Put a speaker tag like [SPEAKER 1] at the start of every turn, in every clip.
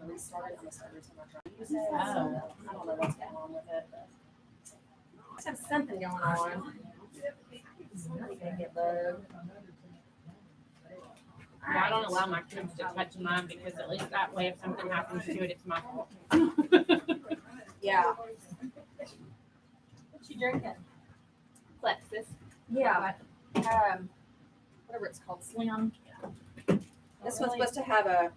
[SPEAKER 1] restarted. I'm started to my try to use it. So I don't know what's going on with it. But I just have something going on. Somebody gonna get bugged.
[SPEAKER 2] I don't allow my kids to touch mine because at least that way, if something happens to it, it's my fault.
[SPEAKER 1] Yeah.
[SPEAKER 2] What you drinking? Plexus.
[SPEAKER 1] Yeah. Whatever it's called, Slim. This one's supposed to have a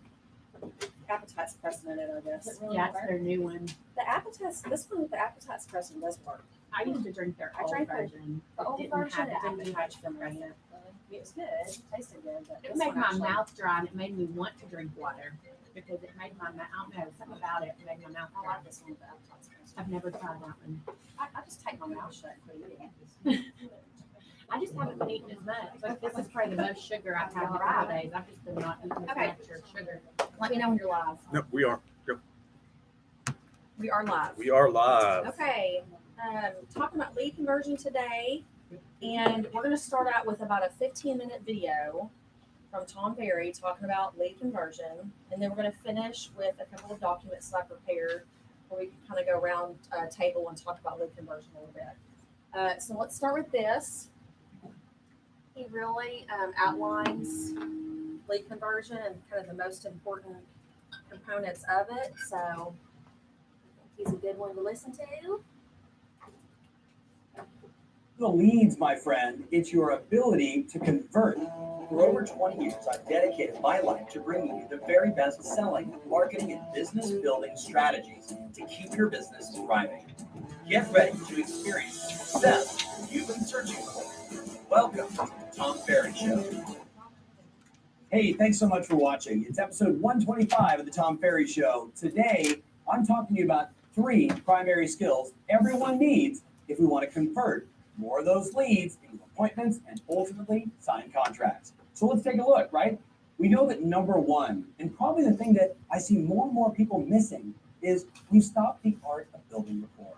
[SPEAKER 1] appetite suppressant in it, I guess.
[SPEAKER 2] Yeah, it's their new one.
[SPEAKER 1] The appetite, this one with the appetite suppressant does work.
[SPEAKER 2] I used to drink their old version.
[SPEAKER 1] The old
[SPEAKER 2] Didn't
[SPEAKER 1] version,
[SPEAKER 2] have
[SPEAKER 1] it
[SPEAKER 2] the
[SPEAKER 1] didn't do much for me.
[SPEAKER 2] appetite
[SPEAKER 1] It was good. It tasted good. But
[SPEAKER 2] It
[SPEAKER 1] this
[SPEAKER 2] made
[SPEAKER 1] one
[SPEAKER 2] my
[SPEAKER 1] actually-
[SPEAKER 2] mouth dry and it made me want to drink water because it made my mouth, I don't know, something about it made my mouth
[SPEAKER 1] I
[SPEAKER 2] dry.
[SPEAKER 1] like this one with the appetite suppressant.
[SPEAKER 2] I've never tried that one.
[SPEAKER 1] I just take my mouth shut and quit eating.
[SPEAKER 2] I just haven't been eating as much. Like, this is probably the most sugar I've had in a couple days. I've just been not eating as
[SPEAKER 1] Okay.
[SPEAKER 2] much or sugar.
[SPEAKER 1] Let me know when you're live.
[SPEAKER 3] No, we are.
[SPEAKER 1] We are live.
[SPEAKER 3] We are live.
[SPEAKER 1] Okay, talking about lead conversion today, and we're going to start out with about a 15-minute video from Tom Ferry talking about lead conversion, and then we're going to finish with a couple of documents that I prepared where we can kind of go around a table and talk about lead conversion a little bit. So let's start with this. He really outlines lead conversion and kind of the most important components of it. So he's a good one to listen to.
[SPEAKER 4] The leads, my friend, it's your ability to convert. For over 20 years, I've dedicated my life to bringing you the very best selling, marketing, and business building strategies to keep your business thriving. Get ready to experience the success you've been searching for. Welcome to the Tom Ferry Show. Hey, thanks so much for watching. It's episode 125 of the Tom Ferry Show. Today, I'm talking to you about 3 primary skills everyone needs if we want to convert more of those leads into appointments and ultimately sign contracts. So let's take a look, right? We know that number one, and probably the thing that I see more and more people missing, is we've stopped the art of building rapport.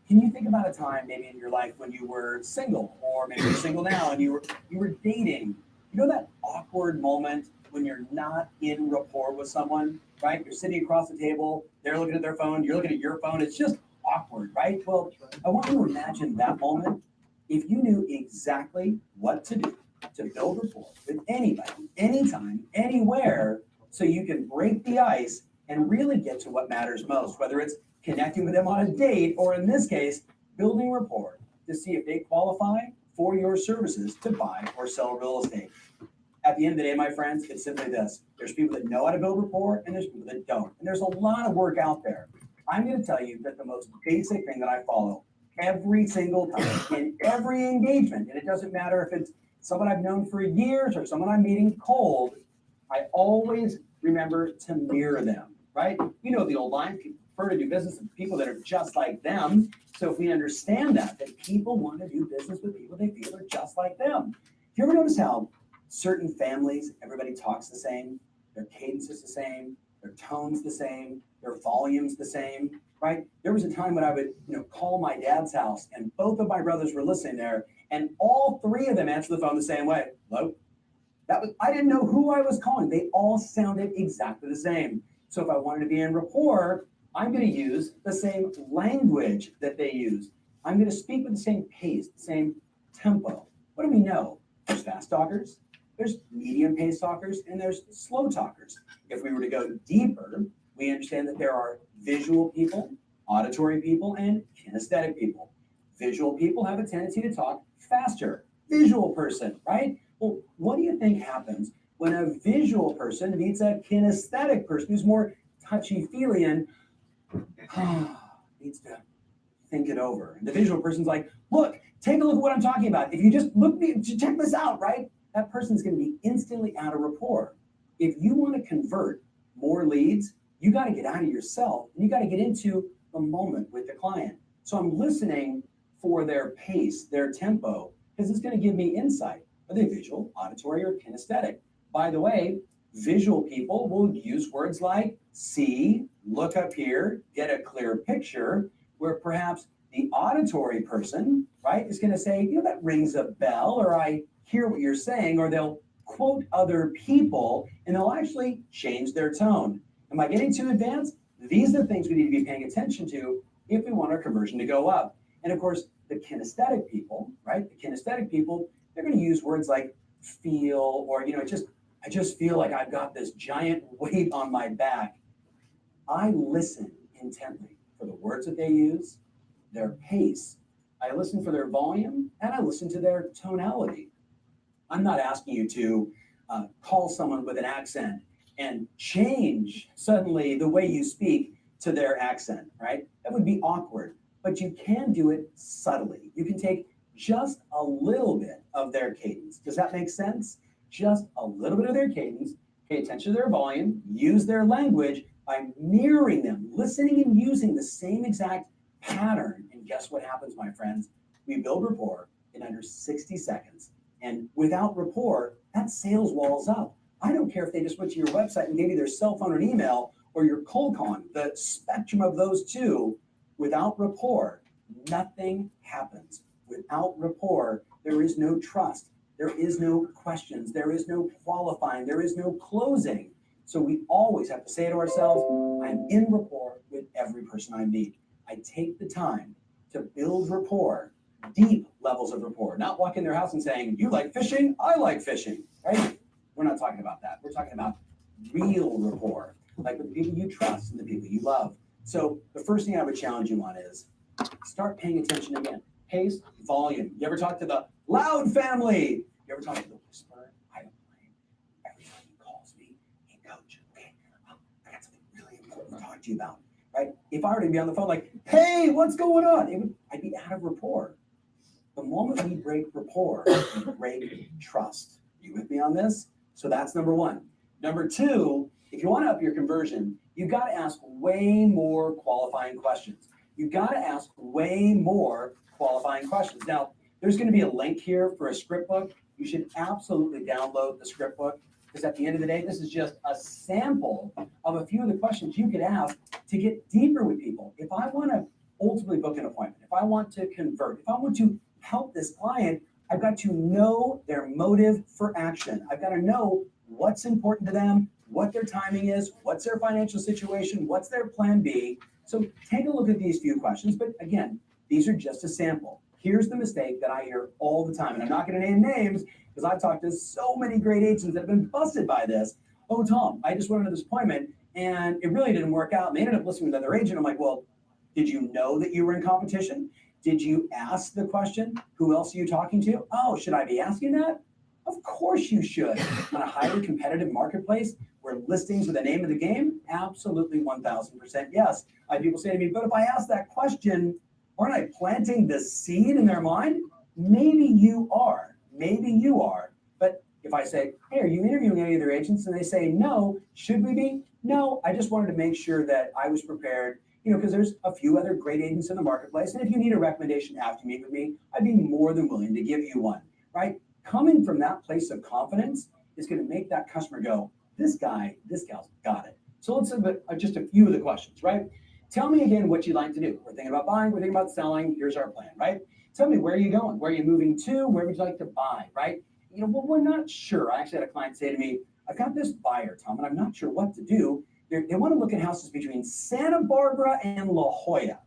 [SPEAKER 4] Can you think about a time maybe in your life when you were single, or maybe you're single now and you were dating? You know that awkward moment when you're not in rapport with someone, right? You're sitting across the table, they're looking at their phone, you're looking at your phone. It's just awkward, right? Well, I want you to imagine that moment if you knew exactly what to do to build rapport with anybody, anytime, anywhere, so you can break the ice and really get to what matters most, whether it's connecting with them on a date, or in this case, building rapport to see if they qualify for your services to buy or sell real estate. At the end of the day, my friends, it's simply this. There's people that know how to build rapport and there's people that don't. And there's a lot of work out there. I'm going to tell you that the most basic thing that I follow every single time in every engagement, and it doesn't matter if it's someone I've known for years or someone I'm meeting cold, I always remember to mirror them, right? You know the old line, people prefer to do business with people that are just like them. So if we understand that people want to do business with people they feel are just like them. You ever notice how certain families, everybody talks the same, their cadence is the same, their tone's the same, their volume's the same, right? There was a time when I would, call my dad's house and both of my brothers were listening there and all 3 of them answered the phone the same way. Hello? I didn't know who I was calling. They all sounded exactly the same. So if I wanted to be in rapport, I'm going to use the same language that they use. I'm going to speak with the same pace, the same tempo. What do we know? There's fast talkers, there's medium pace talkers, and there's slow talkers. If we were to go deeper, we understand that there are visual people, auditory people, and kinesthetic people. Visual people have a tendency to talk faster. Visual person, right? Well, what do you think happens when a visual person meets a kinesthetic person who's more touchy-feely and needs to think it over? And the visual person's like, look, take a look at what I'm talking about. If you just check this out, right? That person's going to be instantly out of rapport. If you want to convert more leads, you got to get out of yourself and you got to get into the moment with the client. So I'm listening for their pace, their tempo, because it's going to give me insight. Are they visual, auditory, or kinesthetic? By the way, visual people will use words like see, look up here, get a clear picture, where perhaps the auditory person, right, is going to say, that rings a bell, or I hear what you're saying, or they'll quote other people and they'll actually change their tone. Am I getting too advanced? These are the things we need to be paying attention to if we want our conversion to go up. And of course, the kinesthetic people, right? The kinesthetic people, they're going to use words like feel, or, I just feel like I've got this giant weight on my back. I listen intently for the words that they use, their pace. I listen for their volume, and I listen to their tonality. I'm not asking you to call someone with an accent and change suddenly the way you speak to their accent, right? That would be awkward, but you can do it subtly. You can take just a little bit of their cadence. Does that make sense? Just a little bit of their cadence, pay attention to their volume, use their language by mirroring them, listening and using the same exact pattern. And guess what happens, my friends? We build rapport in under 60 seconds. And without rapport, that sales wall's up. I don't care if they just went to your website and gave you their cell phone or email, or your cold con, the spectrum of those two. Without rapport, nothing happens. Without rapport, there is no trust. There is no questions. There is no qualifying. There is no closing. So we always have to say to ourselves, I'm in rapport with every person I meet. I take the time to build rapport, deep levels of rapport, not walk in their house and saying, you like fishing? I like fishing, right? We're not talking about that. We're talking about real rapport, like with the people you trust and the people you love. So the first thing I would challenge you on is start paying attention again. Pace, volume. You ever talk to the loud family? You ever talk to the whisperer? I don't blame. Every time he calls me, hey coach, okay, I got something really important to talk to you about, right? If I were to be on the phone like, hey, what's going on? I'd be out of rapport. The moment we break rapport, we break trust. You with me on this? So that's number one. Number two, if you want to up your conversion, you've got to ask way more qualifying questions. You've got to ask way more qualifying questions. Now, there's going to be a link here for a script book. You should absolutely download the script book, because at the end of the day, this is just a sample of a few of the questions you could ask to get deeper with people. If I want to ultimately book an appointment, if I want to convert, if I want to help this client, I've got to know their motive for action. I've got to know what's important to them, what their timing is, what's their financial situation, what's their plan B. So take a look at these few questions. But again, these are just a sample. Here's the mistake that I hear all the time. And I'm not going to name names because I've talked to so many great agents that have been busted by this. Oh, Tom, I just went into this appointment and it really didn't work out. And they ended up listening to another agent. I'm like, well, did you know that you were in competition? Did you ask the question, who else are you talking to? Oh, should I be asking that? Of course you should. On a highly competitive marketplace where listings are the name of the game, absolutely 1000% yes. I have people say to me, but if I ask that question, aren't I planting the seed in their mind? Maybe you are. Maybe you are. But if I say, hey, are you interviewing any of their agents? And they say, no, should we be? No, I just wanted to make sure that I was prepared, because there's a few other great agents in the marketplace. And if you need a recommendation after you meet with me, I'd be more than willing to give you one, right? Coming from that place of confidence is going to make that customer go, this guy, this gal's got it. So let's look at just a few of the questions, right? Tell me again what you'd like to do. We're thinking about buying, we're thinking about selling. Here's our plan, right? Tell me, where are you going? Where are you moving to? Where would you like to buy, right? Well, we're not sure. I actually had a client say to me, I've got this buyer, Tom, and I'm not sure what to do. They want to look at houses between Santa Barbara and La Jolla.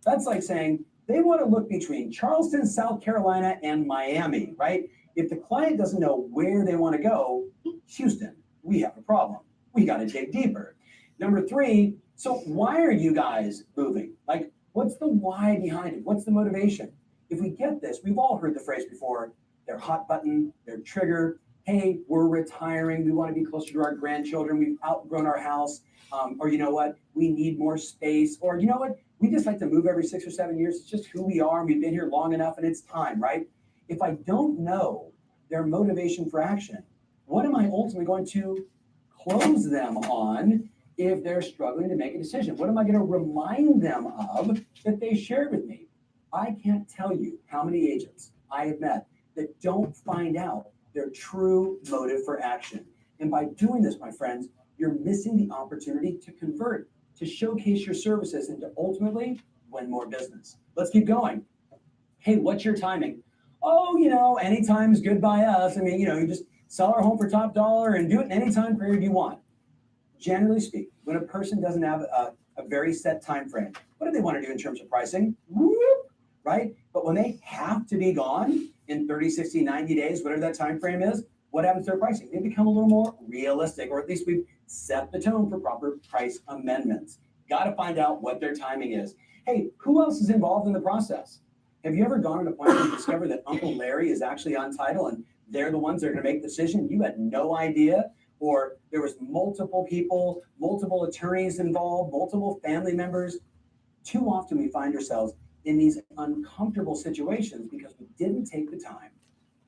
[SPEAKER 4] That's like saying they want to look between Charleston, South Carolina, and Miami, right? If the client doesn't know where they want to go, Houston, we have a problem. We got to dig deeper. Number three, so why are you guys moving? Like, what's the why behind it? What's the motivation? If we get this, we've all heard the phrase before, their hot button, their trigger. Hey, we're retiring. We want to be closer to our grandchildren. We've outgrown our house. Or you know what? We need more space. Or you know what? We just like to move every 6 or 7 years. It's just who we are. And we've been here long enough and it's time, right? If I don't know their motivation for action, what am I ultimately going to close them on if they're struggling to make a decision? What am I going to remind them of that they shared with me? I can't tell you how many agents I have met that don't find out their true motive for action. And by doing this, my friends, you're missing the opportunity to convert, to showcase your services, and to ultimately win more business. Let's keep going. Hey, what's your timing? Oh, anytime's good by us. I mean, you just sell our home for top dollar and do it in any time period you want. generally speaking, when a person doesn't have a very set time frame, what do they want to do in terms of pricing? Whoop, right? But when they have to be gone in 30, 60, 90 days, whatever that time frame is, what happens to their pricing? They become a little more realistic, or at least we've set the tone for proper price amendments. Got to find out what their timing is. Hey, who else is involved in the process? Have you ever gone on a point where you discover that Uncle Larry is actually on title and they're the ones that are going to make the decision? You had no idea, or there was multiple people, multiple attorneys involved, multiple family members. Too often we find ourselves in these uncomfortable situations because we didn't take the time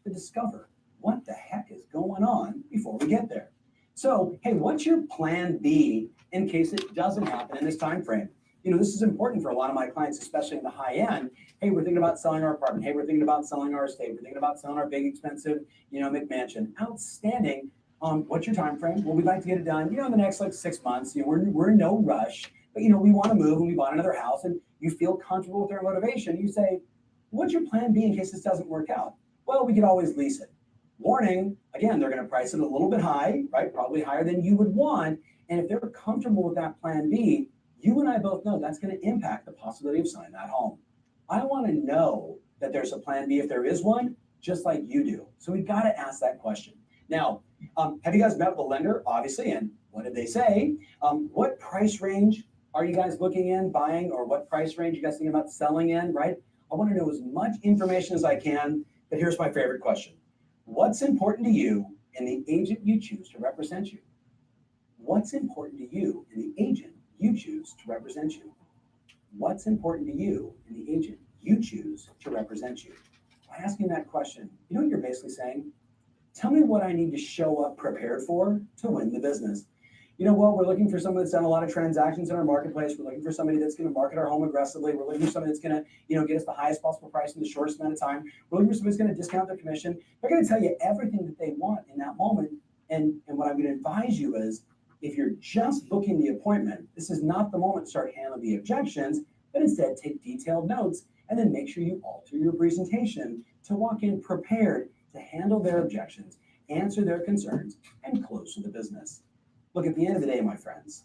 [SPEAKER 4] to discover what the heck is going on before we get there. So, hey, what's your plan B in case it doesn't happen in this time frame? You know, this is important for a lot of my clients, especially in the high end. Hey, we're thinking about selling our apartment. Hey, we're thinking about selling our estate. We're thinking about selling our big, expensive, McMansion. Outstanding. What's your time frame? Well, we'd like to get it done, in the next 6 months. We're in no rush, but we want to move and we bought another house and you feel comfortable with our motivation. You say, what's your plan B in case this doesn't work out? Well, we could always lease it. Warning, again, they're going to price it a little bit high, right? Probably higher than you would want. And if they're comfortable with that plan B, you and I both know that's going to impact the possibility of selling that home. I want to know that there's a plan B if there is one, just like you do. So we've got to ask that question. Now, have you guys met with a lender? Obviously, and what did they say? What price range are you guys looking in buying, or what price range you guys thinking about selling in, right? I want to know as much information as I can, but here's my favorite question. What's important to you in the agent you choose to represent you? What's important to you in the agent you choose to represent you? What's important to you in the agent you choose to represent you? By asking that question, you know what you're basically saying? Tell me what I need to show up prepared for to win the business. Well, we're looking for someone that's done a lot of transactions in our marketplace. We're looking for somebody that's going to market our home aggressively. We're looking for somebody that's going to, get us the highest possible price in the shortest amount of time. We're looking for somebody that's going to discount their commission. They're going to tell you everything that they want in that moment. And what I'm going to advise you is, if you're just booking the appointment, this is not the moment to start handling the objections, but instead take detailed notes and then make sure you alter your presentation to walk in prepared to handle their objections, answer their concerns, and close to the business. Look, at the end of the day, my friends,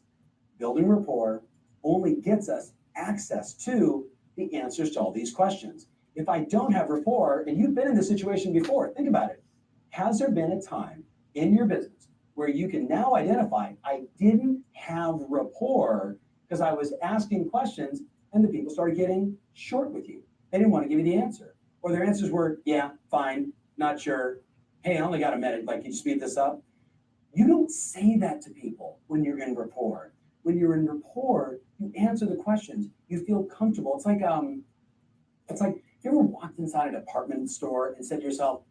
[SPEAKER 4] building rapport only gets us access to the answers to all these questions. If I don't have rapport, and you've been in this situation before, think about it. Has there been a time in your business where you can now identify, I didn't have rapport because I was asking questions and the people started getting short with you? They didn't want to give you the answer. Or their answers were, yeah, fine, not sure. Hey, I only got a minute. Can you speed this up? You don't say that to people when you're in rapport. When you're in rapport, you answer the questions. You feel comfortable. It's like if you ever walked inside a department store and said to yourself,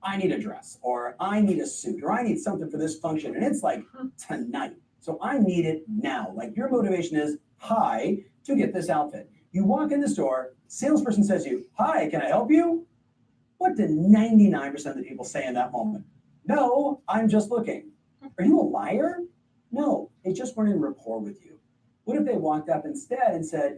[SPEAKER 4] I need a dress, or I need a suit, or I need something for this function, and it's tonight. So I need it now. Your motivation is high to get this outfit. You walk in the store, salesperson says to you, hi, can I help you? What do 99% of the people say in that moment? No, I'm just looking. Are you a liar? No, they just weren't in rapport with you. What if they walked up instead and said,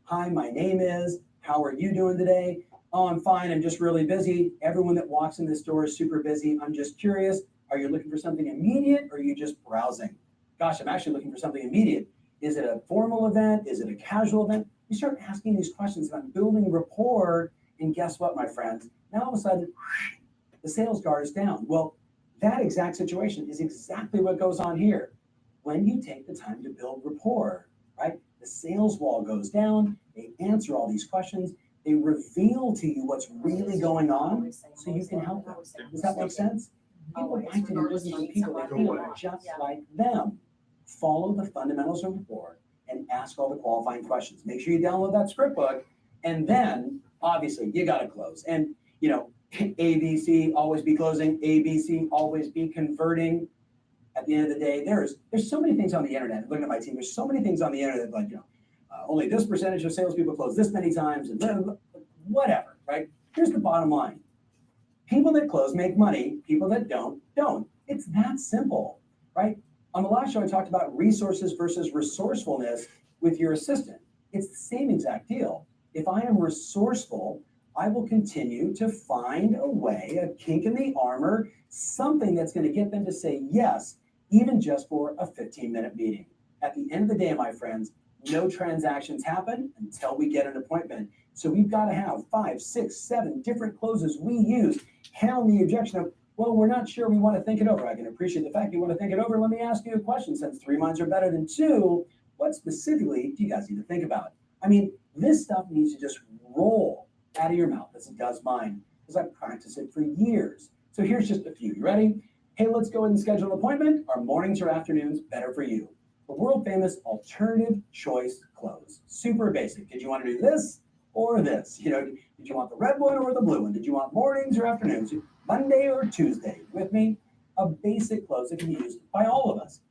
[SPEAKER 4] hi, my name is, how are you doing today? Oh, I'm fine. I'm just really busy. Everyone that walks in this door is super busy. I'm just curious. Are you looking for something immediate, or are you just browsing? Gosh, I'm actually looking for something immediate. Is it a formal event? Is it a casual event? You start asking these questions about building rapport, and guess what, my friends? Now all of a sudden, the sales guard is down. Well, that exact situation is exactly what goes on here. When you take the time to build rapport, right? The sales wall goes down. They answer all these questions. They reveal to you what's really going on so you can help them. Does that make sense? People like to do business with people that feel just like them. Follow the fundamentals of rapport and ask all the qualifying questions. Make sure you download that script book, and then obviously you got to close. And ABC, always be closing. ABC, always be converting. At the end of the day, there's so many things on the internet. Looking at my team, there's so many things on the internet only this percentage of salespeople close this many times, and whatever, right? Here's the bottom line. People that close make money. People that don't. It's that simple, right? On the last show, I talked about resources versus resourcefulness with your assistant. It's the same exact deal. If I am resourceful, I will continue to find a way, a kink in the armor, something that's going to get them to say yes, even just for a 15-minute meeting. At the end of the day, my friends, no transactions happen until we get an appointment. So we've got to have 5, 6, 7 different closes we use, handling the objection of, well, we're not sure, we want to think it over. I can appreciate the fact you want to think it over. Let me ask you a question. Since 3 minds are better than 2, what specifically do you guys need to think about? I mean, this stuff needs to just roll out of your mouth as it does mine, because I've practiced it for years. So here's just a few. You ready? Hey, let's go ahead and schedule an appointment. Are mornings or afternoons better for you? The world famous alternative choice close. Super basic. Did you want to do this or this? You know, did you want the red one or the blue one? Did you want mornings or afternoons? Monday or Tuesday? With me? A basic close that can be used by all of us.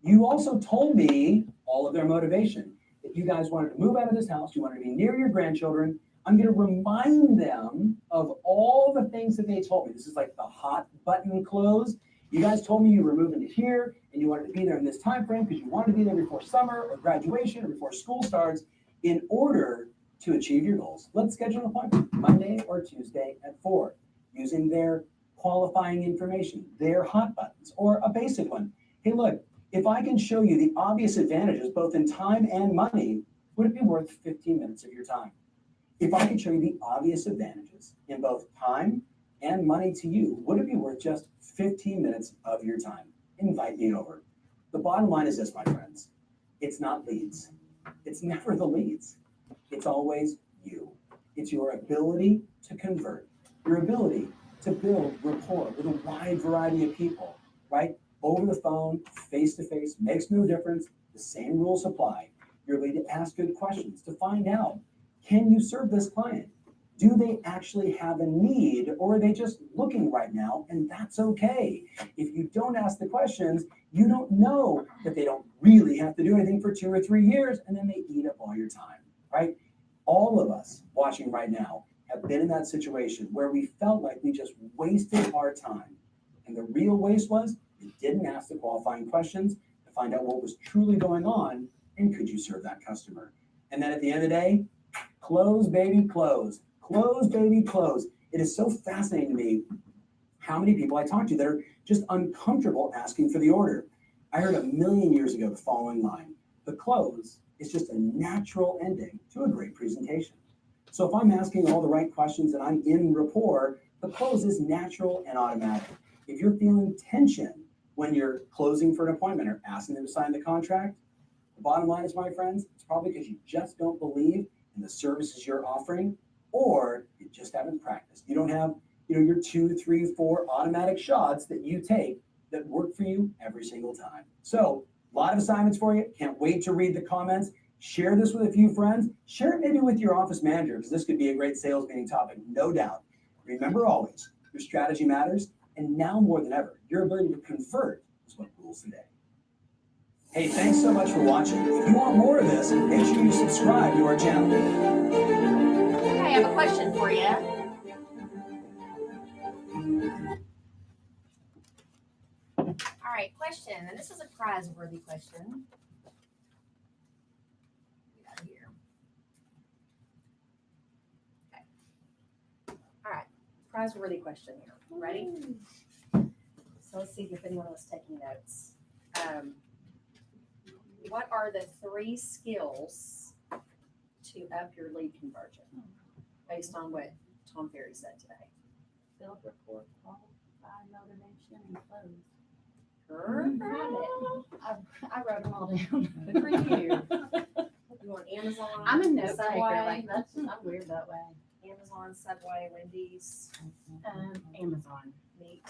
[SPEAKER 4] You also told me all of their motivation. If you guys wanted to move out of this house, you wanted to be near your grandchildren, I'm going to remind them of all the things that they told me. This is like the hot button close. You guys told me you were moving to here and you wanted to be there in this time frame because you wanted to be there before summer or graduation or before school starts in order to achieve your goals. Let's schedule an appointment Monday or Tuesday at 4 using their qualifying information, their hot buttons, or a basic one. Hey, look, if I can show you the obvious advantages both in time and money, would it be worth 15 minutes of your time? If I can show you the obvious advantages in both time and money to you, would it be worth just 15 minutes of your time? Invite me over. The bottom line is this, my friends. It's not leads. It's never the leads. It's always you. It's your ability to convert, your ability to build rapport with a wide variety of people, right? Over the phone, face-to-face, makes no difference. The same rules apply. Your ability to ask good questions, to find out, can you serve this client? Do they actually have a need, or are they just looking right now? And that's okay. If you don't ask the questions, you don't know that they don't really have to do anything for 2 or 3 years, and then they eat up all your time, right? All of us watching right now have been in that situation where we felt like we just wasted our time. And the real waste was you didn't ask the qualifying questions to find out what was truly going on, and could you serve that customer? And then at the end of the day, close, baby, close. Close, baby, close. It is so fascinating to me how many people I talk to that are just uncomfortable asking for the order. I heard a million years ago the following line: the close is just a natural ending to a great presentation. So if I'm asking all the right questions and I'm in rapport, the close is natural and automatic. If you're feeling tension when you're closing for an appointment or asking them to sign the contract, the bottom line is, my friends, it's probably because you just don't believe in the services you're offering, or you just haven't practiced. You don't have, your 2, 3, 4 automatic shots that you take that work for you every single time. So a lot of assignments for you. Can't wait to read the comments. Share this with a few friends. Share it maybe with your office manager, because this could be a great sales meeting topic, no doubt. Remember always, your strategy matters, and now more than ever, your ability to convert is what rules the day. Hey, thanks so much for watching. If you want more of this, make sure you subscribe to our channel.
[SPEAKER 2] Okay, I have a question for you. All right, question, and this is a prize-worthy question. Get out of here. Okay. All right, prize-worthy question here. Ready? So let's see if anyone was taking notes. What are the 3 skills to up your lead conversion, based on what Tom Ferry said today?
[SPEAKER 3] Build rapport, qualify, motivation, and close. I wrote them all down.
[SPEAKER 1] Good for you. You want Amazon?
[SPEAKER 3] I'm a note
[SPEAKER 1] Subway,
[SPEAKER 3] taker. Like I'm weird that way.
[SPEAKER 1] Amazon, Subway, Wendy's,
[SPEAKER 3] Amazon.
[SPEAKER 1] meat.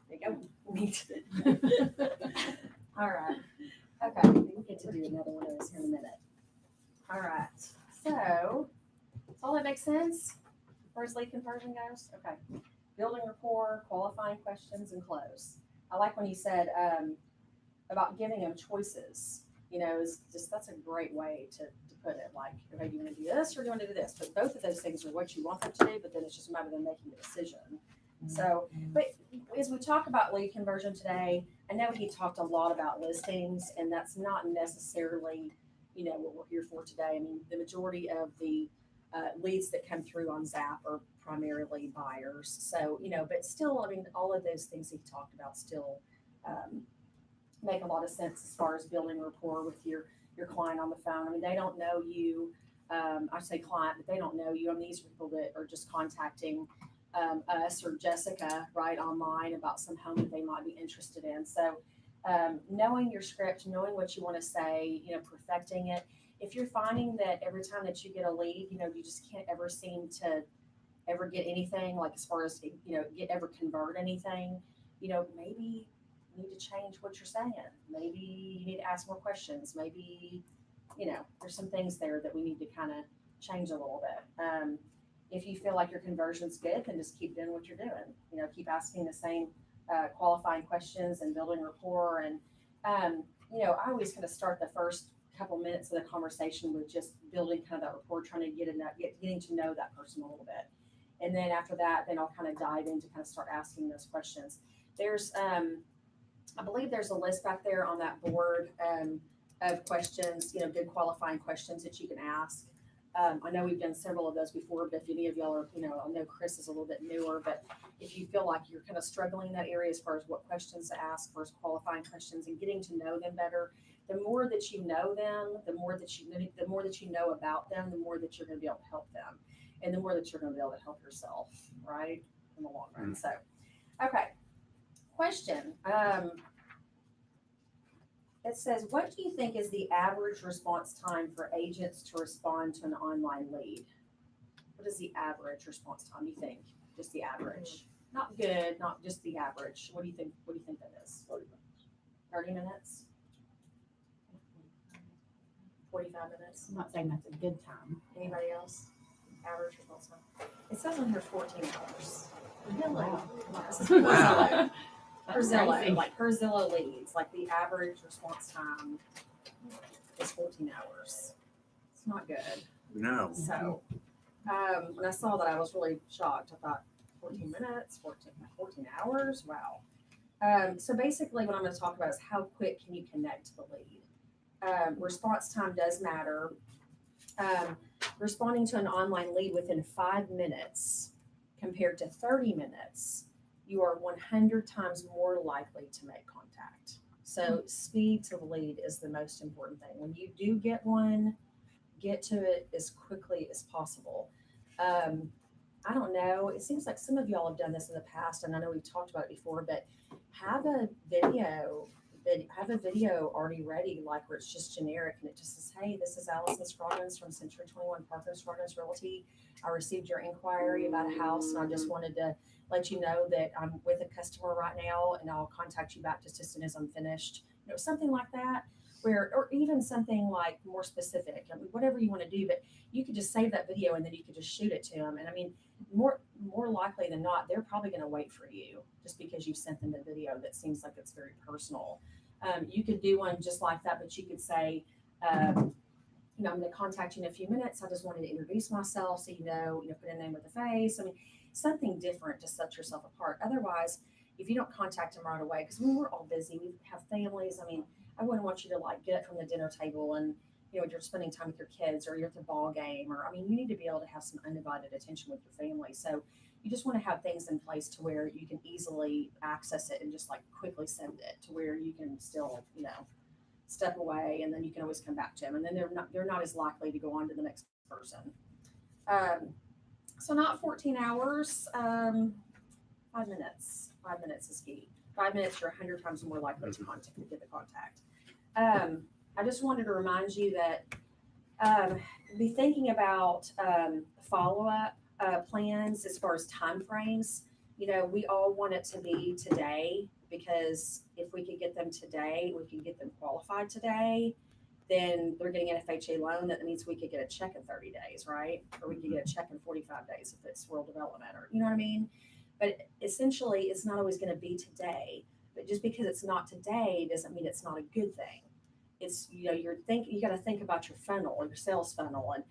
[SPEAKER 1] There you go. Meat. All right. Okay, we'll get to do another one of those here in a minute. All right. So, does all that make sense as far as lead conversion goes? Okay. Building rapport, qualifying questions, and close. I like when you said about giving them choices. Is just, that's a great way to put it. Like, okay, do you want to do this or do you want to do this? But both of those things are what you want them to do, but then it's just a matter of them making a decision. So, but as we talk about lead conversion today, I know he talked a lot about listings, and that's not necessarily, what we're here for today. I mean, the majority of the leads that come through on Zap are primarily buyers. So, but still, I mean, all of those things he talked about still make a lot of sense as far as building rapport with your client on the phone. I mean, they don't know you. I say client, but they don't know you. I mean, these are people that are just contacting us or Jessica, right, online about some home that they might be interested in. So knowing your script, knowing what you want to say, perfecting it. If you're finding that every time that you get a lead, you just can't ever seem to ever get anything, like as far as, ever convert anything, maybe you need to change what you're saying. Maybe you need to ask more questions. Maybe, there's some things there that we need to kind of change a little bit. If you feel like your conversion's good, then just keep doing what you're doing. Keep asking the same qualifying questions and building rapport. And, I always kind of start the first couple minutes of the conversation with just building kind of that rapport, trying to getting to know that person a little bit. And then after that, then I'll kind of dive into kind of start asking those questions. There's, I believe there's a list back there on that board of questions, good qualifying questions that you can ask. I know we've done several of those before, but if any of y'all are, I know Chris is a little bit newer, but if you feel like you're kind of struggling in that area as far as what questions to ask, as far as qualifying questions and getting to know them better, the more that you know them, the more that you know about them, the more that you're going to be able to help them, and the more that you're going to be able to help yourself, right, in the long run. So, okay, question. It says, what do you think is the average response time for agents to respond to an online lead? What is the average response time, you think? Just the average? Not good, not just the average. What do you think that is?
[SPEAKER 5] 30 minutes.
[SPEAKER 1] 30 minutes? 45 minutes?
[SPEAKER 3] I'm not saying that's a good time.
[SPEAKER 1] Anybody else? Average response time? It says on here 14 hours.
[SPEAKER 3] Wow.
[SPEAKER 1] This is for
[SPEAKER 5] Wow.
[SPEAKER 1] Zillow. For
[SPEAKER 3] That's
[SPEAKER 1] Zillow,
[SPEAKER 3] crazy.
[SPEAKER 1] like per Zillow leads, like the average response time is 14 hours. It's not good.
[SPEAKER 5] No.
[SPEAKER 1] So, when I saw that, I was really shocked. I thought 14 minutes, 14 hours. Wow. So basically what I'm going to talk about is how quick can you connect to the lead? Response time does matter. Responding to an online lead within 5 minutes compared to 30 minutes, you are 100 times more likely to make contact. So speed to the lead is the most important thing. When you do get one, get to it as quickly as possible. I don't know. It seems like some of y'all have done this in the past, and I know we've talked about it before, but have a video already ready, like where it's just generic and it just says, hey, this is Allison Scroggins from Century 21 Parker Scroggins Realty. I received your inquiry about a house and I just wanted to let you know that I'm with a customer right now and I'll contact you back just as soon as I'm finished. Something like that, or even something like more specific. I mean, whatever you want to do, but you could just save that video and then you could just shoot it to them. And I mean, more likely than not, they're probably going to wait for you just because you sent them the video that seems like it's very personal. You could do one just like that, but you could say, I'm going to contact you in a few minutes. I just wanted to introduce myself so put a name with a face. I mean, something different to set yourself apart. Otherwise, if you don't contact them right away, because we're all busy, we have families. I mean, I wouldn't want you to get up from the dinner table and you're spending time with your kids or you're at the ball game, or you need to be able to have some undivided attention with your family. So you just want to have things in place to where you can easily access it and just quickly send it to where you can still step away, and then you can always come back to them, and then they're not as likely to go on to the next person. So not 14 hours, 5 minutes. 5 minutes is key. 5 minutes, you're 100 times more likely to get the contact. I just wanted to remind you that be thinking about follow-up plans as far as timeframes. We all want it to be today, because if we could get them today, we could get them qualified today, then they're getting an FHA loan. That means we could get a check in 30 days, right? Or we could get a check in 45 days if it's rural development, or you know what I mean? But essentially, it's not always going to be today. But just because it's not today doesn't mean it's not a good thing. It's, you got to think about your funnel, or your sales funnel. And,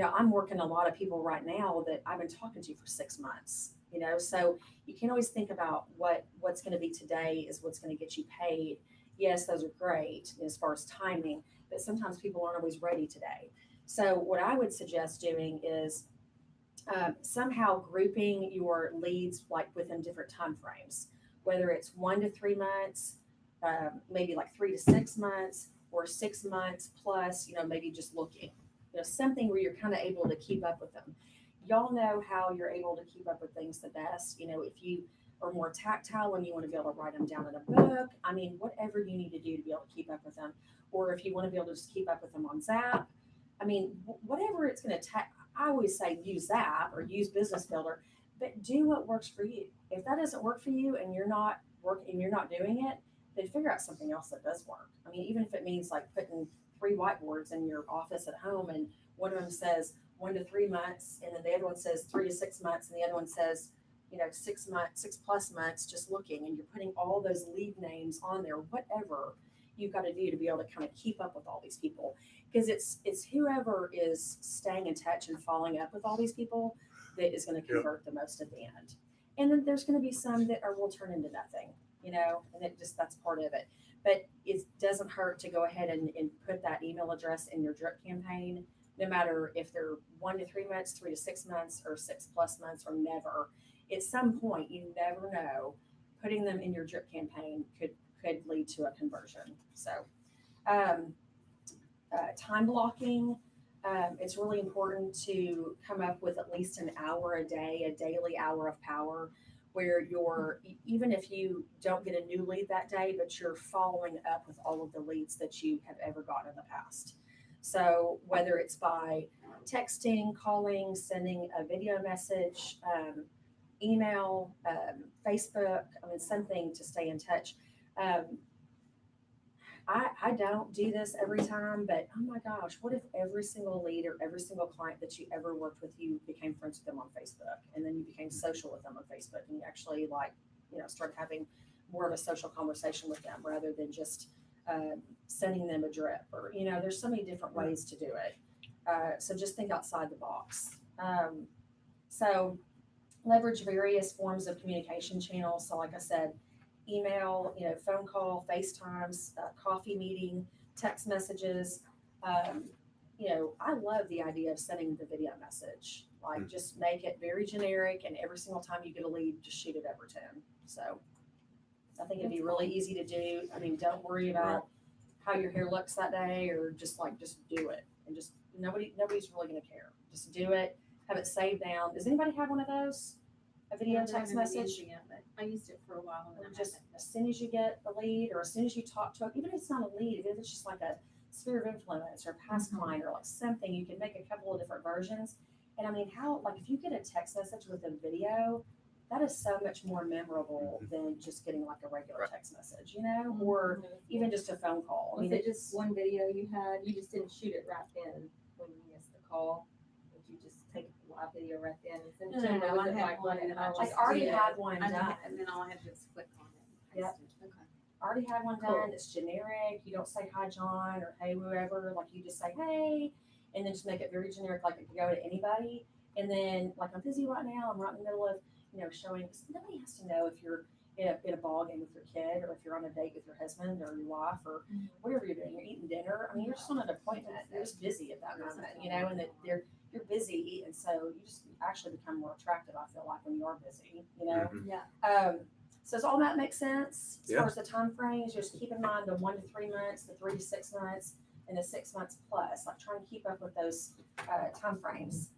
[SPEAKER 1] I'm working a lot of people right now that I've been talking to for 6 months, so you can't always think about what's going to be today is what's going to get you paid. Yes, those are great as far as timing, but sometimes people aren't always ready today. So what I would suggest doing is somehow grouping your leads within different time frames, whether it's 1 to 3 months, maybe like 3 to 6 months or 6 months plus, maybe just looking, something where you're kind of able to keep up with them. Y'all know how you're able to keep up with things the best. If you are more tactile when you want to be able to write them down in a book, whatever you need to do to be able to keep up with them, or if you want to be able to just keep up with them on Zap, whatever it's going to take. I always say use Zap or use Business Builder, but do what works for you. If that doesn't work for you and you're not doing it, then figure out something else that does work. Even if it means like putting 3 whiteboards in your office at home, and one of them says 1 to 3 months, and then the other one says 3 to 6 months, and the other one says 6 months, 6+ months, just looking, and you're putting all those lead names on there, whatever you've got to do to be able to kind of keep up with all these people, because it's whoever is staying in touch and following up with all these people that is going to convert the most at the end. And then there's going to be some that will turn into nothing, and that's part of it. But it doesn't hurt to go ahead and put that email address in your drip campaign, no matter if they're 1 to 3 months, 3 to 6 months, or 6+ months, or never. At some point, you never know, putting them in your drip campaign could lead to a conversion. So time blocking, it's really important to come up with at least an hour a day, a daily hour of power, where even if you don't get a new lead that day, but you're following up with all of the leads that you have ever gotten in the past. So whether it's by texting, calling, sending a video message, email, Facebook, something to stay in touch. I don't do this every time, but oh my gosh, what if every single lead or every single client that you ever worked with, you became friends with them on Facebook, and then you became social with them on Facebook, and you actually started having more of a social conversation with them rather than just sending them a drip, or there's so many different ways to do it. So just think outside the box. So leverage various forms of communication channels. So like I said, email, phone call, FaceTimes, coffee meeting, text messages. I love the idea of sending the video message. Like just make it very generic, and every single time you get a lead, just shoot it over to them. So I think it'd be really easy to do. Don't worry about how your hair looks that day, or just do it, and just nobody's really going to care. Just do it. Have it saved down. Does anybody have one of those? A video text message?
[SPEAKER 3] I used it for a while. And
[SPEAKER 1] Just as soon as you get a lead, or as soon as you talk to it, even if it's not a lead, even if it's just like a sphere of influence or a past client or like something, you can make a couple of different versions. And if you get a text message with a video, that is so much more memorable than just getting like a regular text message, or even just a phone call.
[SPEAKER 3] Was it just one video you had? You just didn't shoot it right then when you missed the call? Did you just take a live video right then and send it to them? Or was it like one that I
[SPEAKER 1] I
[SPEAKER 3] just
[SPEAKER 1] already
[SPEAKER 3] did?
[SPEAKER 1] had one done.
[SPEAKER 3] And then all I had to do was click on it.
[SPEAKER 1] Yep.
[SPEAKER 3] Okay.
[SPEAKER 1] Already had one
[SPEAKER 3] Cool.
[SPEAKER 1] done. It's generic. You don't say hi, John, or hey, whoever. Like you just say hey, and then just make it very generic. Like it could go to anybody. And then like I'm busy right now. I'm right in the middle of showing. Cause nobody has to know if you're in a ball game with your kid, or if you're on a date with your husband or your wife, or whatever you're doing. You're eating dinner. You're just on an appointment. You're just busy at that moment. And that you're busy, and so you just actually become more attractive. I feel like when you are busy.
[SPEAKER 3] Yeah.
[SPEAKER 1] So does all that make sense as far as the time frames? Just keep in mind the 1 to 3 months, the 3 to 6 months, and the 6 months plus. Like trying to keep up with those time frames.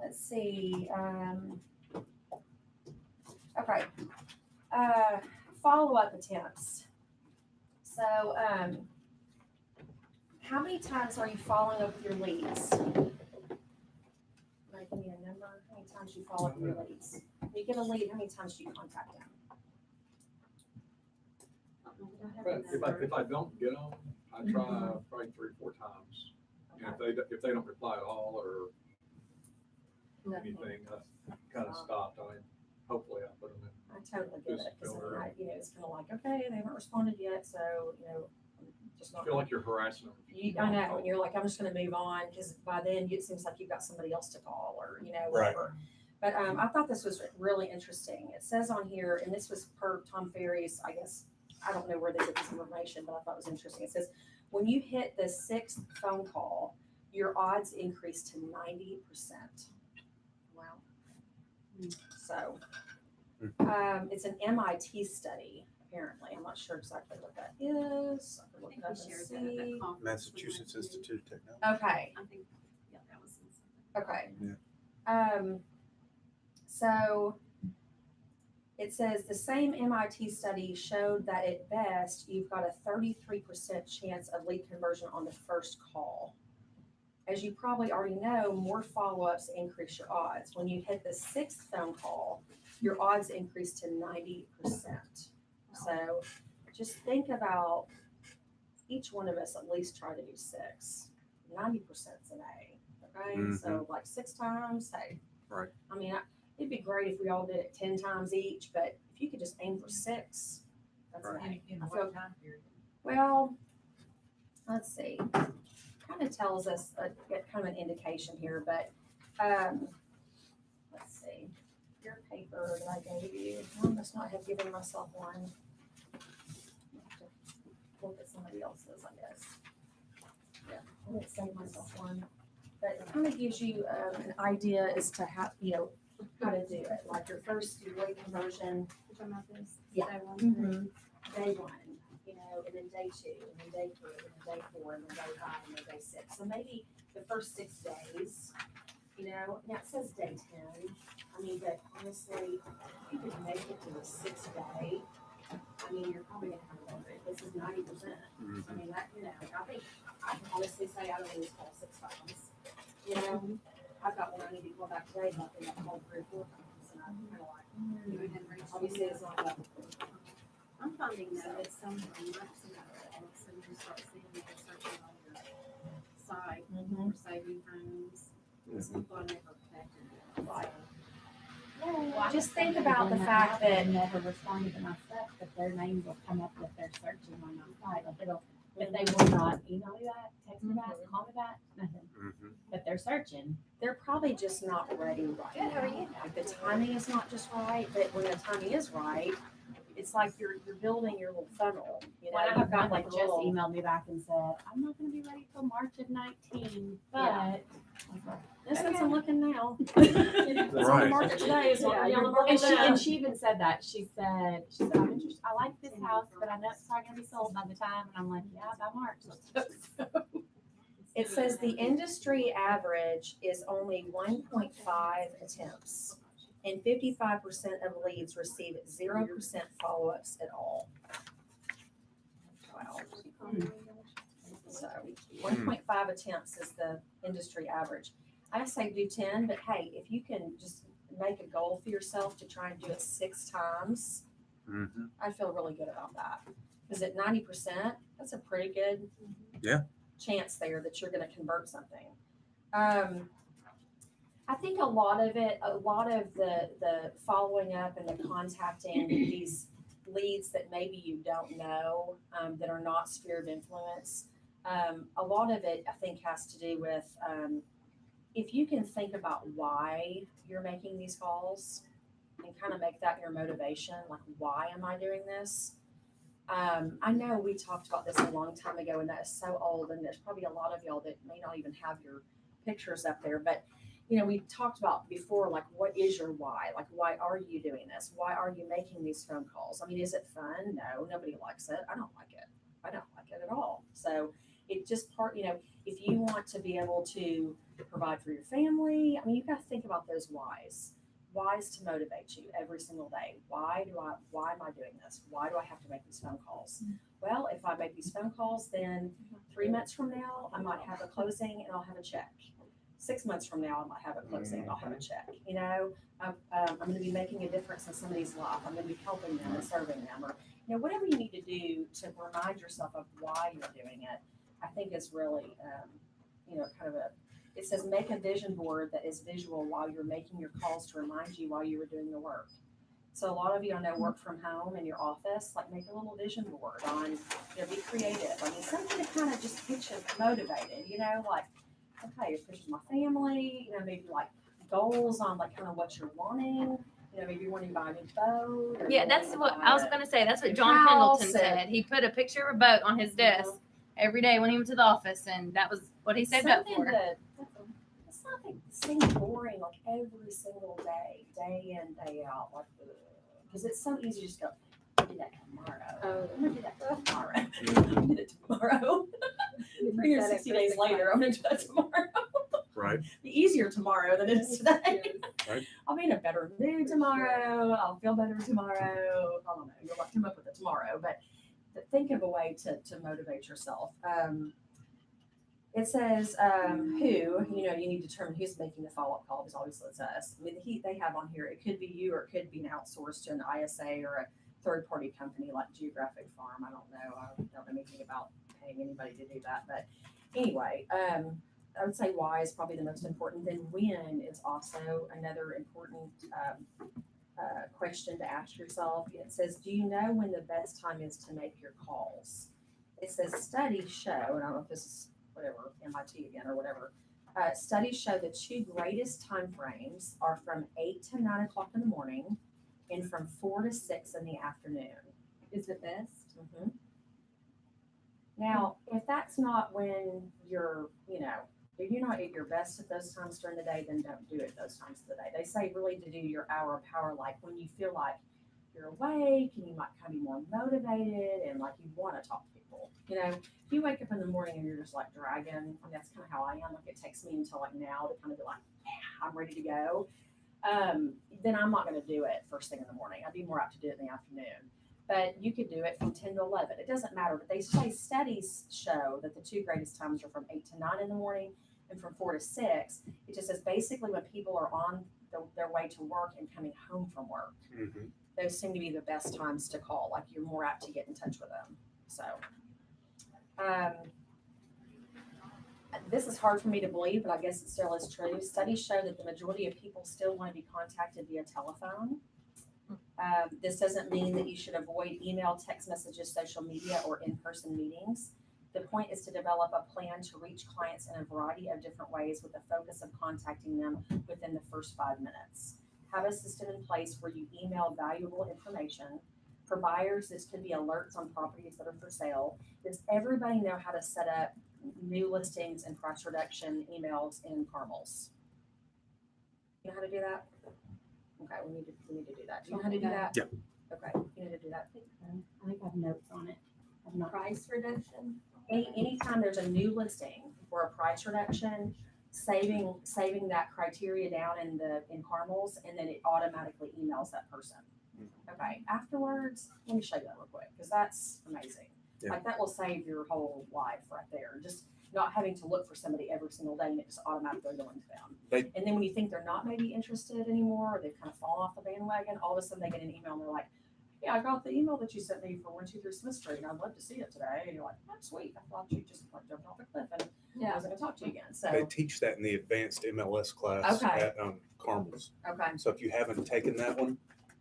[SPEAKER 1] Let's see. Okay. Follow-up attempts. So, how many times are you following up with your leads? Give me a number. How many times you follow up with your leads? When you get a lead, how many times do you contact them?
[SPEAKER 5] If I don't get them, I try probably 3 or 4 times. And if they don't reply at all or anything, I kind of stopped. Hopefully I put them in.
[SPEAKER 1] I totally get it. Because
[SPEAKER 5] Filter.
[SPEAKER 1] it's kind of like, okay, they haven't responded yet, so I'm just
[SPEAKER 5] I
[SPEAKER 1] not.
[SPEAKER 5] feel like you're harassing them.
[SPEAKER 1] I know, and you're like, I'm just going to move on, because by then it seems like you've got somebody else to call, or whatever. But I thought this was really interesting. It says on here, and this was per Tom Ferry's, I guess, I don't know where they get this information, but I thought it was interesting. It says, when you hit the 6th phone call, your odds increase to 90%. Wow. So it's an MIT study. apparently. I'm not sure exactly what that is. I can
[SPEAKER 6] I
[SPEAKER 1] look
[SPEAKER 6] think
[SPEAKER 1] it up
[SPEAKER 6] we
[SPEAKER 1] and
[SPEAKER 6] shared that at that
[SPEAKER 1] see.
[SPEAKER 6] conference.
[SPEAKER 7] Massachusetts Institute of Technology.
[SPEAKER 1] Okay,
[SPEAKER 6] I think, yeah, that was in something.
[SPEAKER 1] okay. So it says the same MIT study showed that at best, you've got a 33% chance of lead conversion on the first call. As you probably already know, more follow-ups increase your odds. When you hit the 6th phone call, your odds increase to 90%. So just think about each one of us at least try to do 6. 90% is an A, okay? So like 6 times, hey.
[SPEAKER 7] Right.
[SPEAKER 1] I mean, it'd be great if we all did it 10 times each, but if you could just aim for 6, that's an A.
[SPEAKER 8] In
[SPEAKER 1] I
[SPEAKER 8] what
[SPEAKER 1] feel-
[SPEAKER 8] time period?
[SPEAKER 1] Well, let's see. Kind of tells us kind of an indication here, but let's see. Your paper that I gave you, I must not have given myself one. I'll have to look at somebody else's, I guess. Yeah, I didn't save myself one, but it kind of gives you an idea as to how, how to do it. Like your first lead conversion,
[SPEAKER 6] You talking about this?
[SPEAKER 1] Yeah.
[SPEAKER 6] Day one?
[SPEAKER 1] day 1, and then day 2, and then day 3, and then day 4, and then day 5, and then day 6. So maybe the first 6 days, now it says day 10. I mean, but honestly, if you could make it to the 6th day, I mean, you're probably gonna have a little bit. This is 90%. I mean, that, I think, I can honestly say I don't always call 6 times. I've got one I need to call back today, but I think I've called 3 or 4 times, and I'm kind of like,
[SPEAKER 6] You and Henry.
[SPEAKER 1] obviously it's not that.
[SPEAKER 6] I'm finding that it's some remarks and all of a sudden you start seeing it searching on your site for saving homes. Some people are never connected.
[SPEAKER 1] Right.
[SPEAKER 9] Well,
[SPEAKER 1] Just think about the fact that
[SPEAKER 9] never responded to my stuff, but their names will come up if they're searching on my site. Like it'll, but they will not email me back, text me back, call me back, nothing. But they're searching.
[SPEAKER 1] they're probably just not ready right
[SPEAKER 9] Good, how are
[SPEAKER 1] now.
[SPEAKER 9] you?
[SPEAKER 1] Like the timing is not just right, but when the timing is right, it's like you're building your little funnel.
[SPEAKER 9] Well, I
[SPEAKER 1] You've
[SPEAKER 9] have
[SPEAKER 1] got
[SPEAKER 9] one
[SPEAKER 1] like
[SPEAKER 9] that just
[SPEAKER 1] little.
[SPEAKER 9] emailed me back and said, I'm not gonna be ready till March of 19, but.
[SPEAKER 1] This is I'm looking now. It's on the
[SPEAKER 7] Right.
[SPEAKER 1] market today, it's already on the market
[SPEAKER 9] And
[SPEAKER 1] now.
[SPEAKER 9] she even said that. She said, I'm interested, I like this house, but I know it's probably gonna be sold by the time. And I'm like, yeah, by March.
[SPEAKER 1] It says the industry average is only 1.5 attempts, and 55% of leads receive 0% follow-ups at all. Wow. So 1.5 attempts is the industry average. I say do 10, but hey, if you can just make a goal for yourself to try and do it 6 times, I feel really good about that. Because at 90%, that's a pretty good chance there that you're going to convert something. I think a lot of the following up and the contacting these leads that maybe you don't know, that are not sphere of influence, a lot of it I think has to do with if you can think about why you're making these calls and kind of make that your motivation, like why am I doing this? I know we talked about this a long time ago, and that is so old, and there's probably a lot of y'all that may not even have your pictures up there, but we talked about before, like, what is your why? Like, why are you doing this? Why are you making these phone calls? I mean, is it fun? No, nobody likes it. I don't like it. I don't like it at all. So it just if you want to be able to provide for your family, I mean, you've got to think about those whys. Whys to motivate you every single day. Why am I doing this? Why do I have to make these phone calls? Well, if I make these phone calls, then 3 months from now, I might have a closing and I'll have a check. 6 months from now, I might have a closing and I'll have a check. I'm going to be making a difference in somebody's life. I'm going to be helping them and serving them, or whatever you need to do to remind yourself of why you're doing it. I think is really, kind of it says make a vision board that is visual while you're making your calls to remind you while you were doing the work. So a lot of you, I know, work from home in your office, like make a little vision board on, be creative. I mean, something to kind of just get you motivated, like, okay, here's pictures of my family, maybe like goals on like kind of what you're wanting. Maybe you're wanting to buy a new boat. Or
[SPEAKER 8] Yeah,
[SPEAKER 1] you
[SPEAKER 8] that's
[SPEAKER 1] wanna
[SPEAKER 8] what
[SPEAKER 1] buy
[SPEAKER 8] I was
[SPEAKER 1] a-
[SPEAKER 8] gonna say. That's what
[SPEAKER 1] your
[SPEAKER 8] John
[SPEAKER 1] house
[SPEAKER 8] Pendleton
[SPEAKER 1] and-
[SPEAKER 8] said. He put a picture of a boat on his desk every day when he went to the office, and that was what he saved up
[SPEAKER 1] Something
[SPEAKER 8] for.
[SPEAKER 1] that it's not like seem boring like every single day, day in, day out, like because it's so easy to just go,
[SPEAKER 2] do that tomorrow.
[SPEAKER 3] Oh.
[SPEAKER 2] I'm gonna do that tomorrow.
[SPEAKER 1] I'm gonna do it tomorrow. 360 days later, I'm gonna do that tomorrow.
[SPEAKER 7] Right.
[SPEAKER 1] Be easier tomorrow than it is today.
[SPEAKER 7] Right.
[SPEAKER 1] I'll be in a better mood tomorrow. I'll feel better tomorrow. I don't know. You'll have to come up with it tomorrow, but think of a way to motivate yourself. It says who, you need to determine who's making the follow-up call, because obviously it's us. I mean, they have on here, it could be you or it could be an outsourced to an ISA or a third-party company like Geographic Farm. I don't know. I don't know anything about paying anybody to do that. But anyway, I would say why is probably the most important. Then when is also another important question to ask yourself. It says, do you know when the best time is to make your calls? It says studies show, and I don't know if this is whatever, MIT again or whatever. Studies show the two greatest time frames are from 8 to 9 o'clock in the morning and from 4 to 6 in the afternoon.
[SPEAKER 3] Is it best?
[SPEAKER 1] Mhm. Now, if that's not when you're, if you're not at your best at those times during the day, then don't do it those times of the day. They say really to do your hour of power, like when you feel like you're awake and you might kind of be more motivated and like you want to talk to people. If you wake up in the morning and you're just like dragging, I mean, that's kind of how I am. Like it takes me until like now to kind of be like, yeah, I'm ready to go. Then I'm not going to do it first thing in the morning. I'd be more apt to do it in the afternoon. But you could do it from 10 to 11. It doesn't matter. But they say studies show that the two greatest times are from 8 to 9 in the morning and from 4 to 6. It just says basically when people are on their way to work and coming home from work.
[SPEAKER 7] Mm-hmm.
[SPEAKER 1] Those seem to be the best times to call. Like you're more apt to get in touch with them. So, this is hard for me to believe, but I guess it still is true. Studies show that the majority of people still want to be contacted via telephone. This doesn't mean that you should avoid email, text messages, social media, or in-person meetings. The point is to develop a plan to reach clients in a variety of different ways with the focus of contacting them within the first 5 minutes. Have a system in place where you email valuable information. For buyers, this could be alerts on properties that are for sale. Does everybody know how to set up new listings and price reduction emails in Carmels? You know how to do that? Okay, we need to do that. Do you know how to do that?
[SPEAKER 7] Yeah.
[SPEAKER 1] Okay, you need to do that.
[SPEAKER 9] I think I have notes on it. I've not.
[SPEAKER 3] Price reduction?
[SPEAKER 1] Anytime there's a new listing or a price reduction, saving that criteria down in Carmels, and then it automatically emails that person. Okay, afterwards, let me show you that real quick, because that's amazing.
[SPEAKER 7] Yeah.
[SPEAKER 1] Like that will save your whole life right there. Just not having to look for somebody every single day and it just automatically going to them. And then when you think they're not maybe interested anymore, or they've kind of fallen off the bandwagon, all of a sudden they get an email and they're like, yeah, I got the email that you sent me for 123 Smith Street and I'd love to see it today. And you're like, that's sweet. I thought you just like jumped off a cliff and I wasn't gonna talk to you again. So,
[SPEAKER 7] They teach that in the advanced MLS class
[SPEAKER 1] Okay.
[SPEAKER 7] at Carmels.
[SPEAKER 1] okay.
[SPEAKER 7] So if you haven't taken that one,